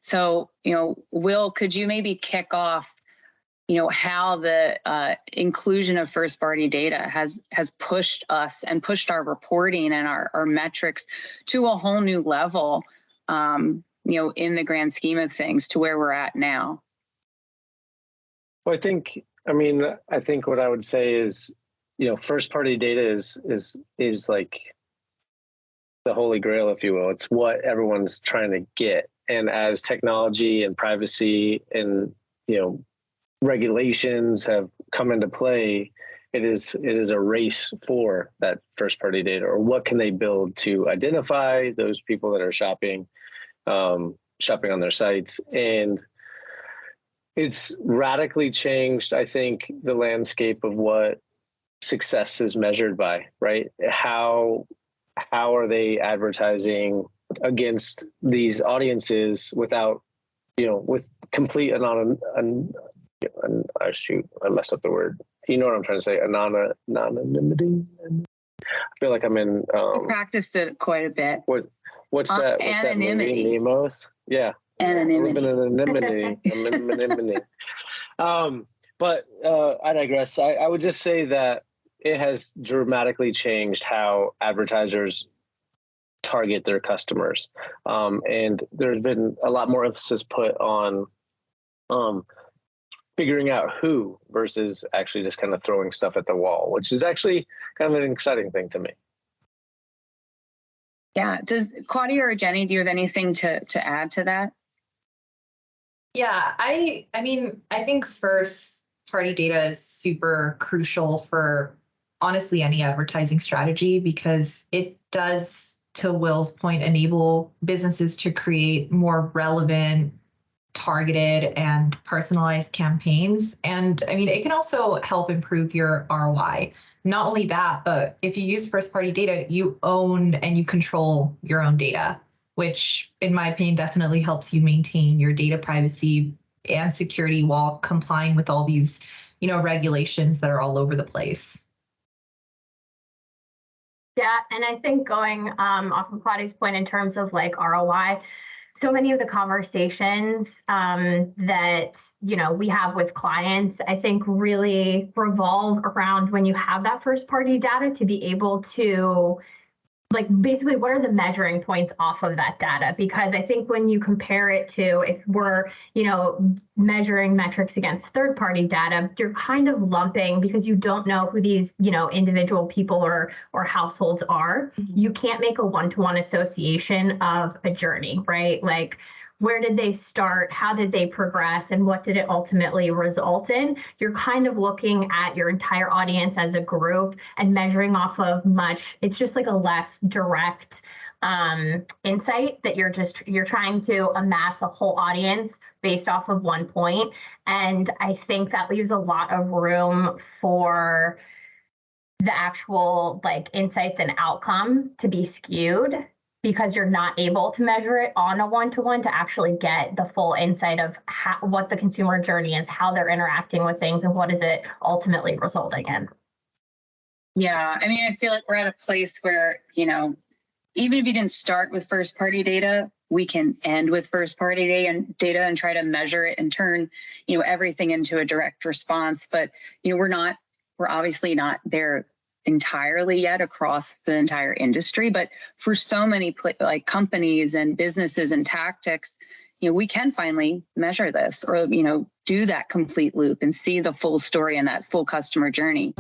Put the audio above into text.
So, Will, could you maybe kick off, how the inclusion of first-party data has pushed us and pushed our reporting and our metrics to a whole new level, in the grand scheme of things to where we're at now? Well, I think what I would say is, first-party data is like the holy grail, if you will. It's what everyone's trying to get. And as technology and privacy and, regulations have come into play, it is a race for that first-party data, or what can they build to identify those people that are shopping on their sites. And it's radically changed, I think, the landscape of what success is measured by, right? How are they advertising against these audiences without, with complete I messed up the word. You know what I'm trying to say? Anonymity. I feel like I'm in. I practiced it quite a bit. What's that? Anonymity. That movie? Nemos? Yeah. Anonymity. Anonymity. But I digress. I would just say that it has dramatically changed how advertisers target their customers. And there's been a lot more emphasis put on figuring out who versus actually just kind of throwing stuff at the wall, which is actually kind of an exciting thing to me. Yeah. Does Claudia or Jenny, do you have anything to add to that? Yeah, I think first-party data is super crucial for honestly any advertising strategy, because it does, to Will's point, enable businesses to create more relevant, targeted, and personalized campaigns. And it can also help improve your ROI. Not only that, but if you use first-party data, you own and you control your own data, which in my opinion definitely helps you maintain your data privacy and security while complying with all these, regulations that are all over the place. Yeah, and I think going off of Claudia's point in terms of like ROI, so many of the conversations that we have with clients, I think really revolve around when you have that first party data to be able to basically what are the measuring points off of that data? Because I think when you compare it to if we're, measuring metrics against third party data, you're kind of lumping because you don't know who these, individual people or households are. You can't make a one-to-one association of a journey, right? Like, where did they start? How did they progress? And what did it ultimately result in? You're kind of looking at your entire audience as a group and measuring off of it's just like a less direct insight that you're trying to amass a whole audience based off of one point. And I think that leaves a lot of room for the actual insights and outcome to be skewed, because you're not able to measure it on a one-to-one to actually get the full insight of what the consumer journey is, how they're interacting with things, and what is it ultimately resulting in. Yeah, I feel like we're at a place where, even if you didn't start with first-party data, we can end with first-party data and try to measure it and turn, everything into a direct response. But, we're obviously not there entirely yet across the entire industry, but for so many companies and businesses and tactics, we can finally measure this or, do that complete loop and see the full story and that full customer journey.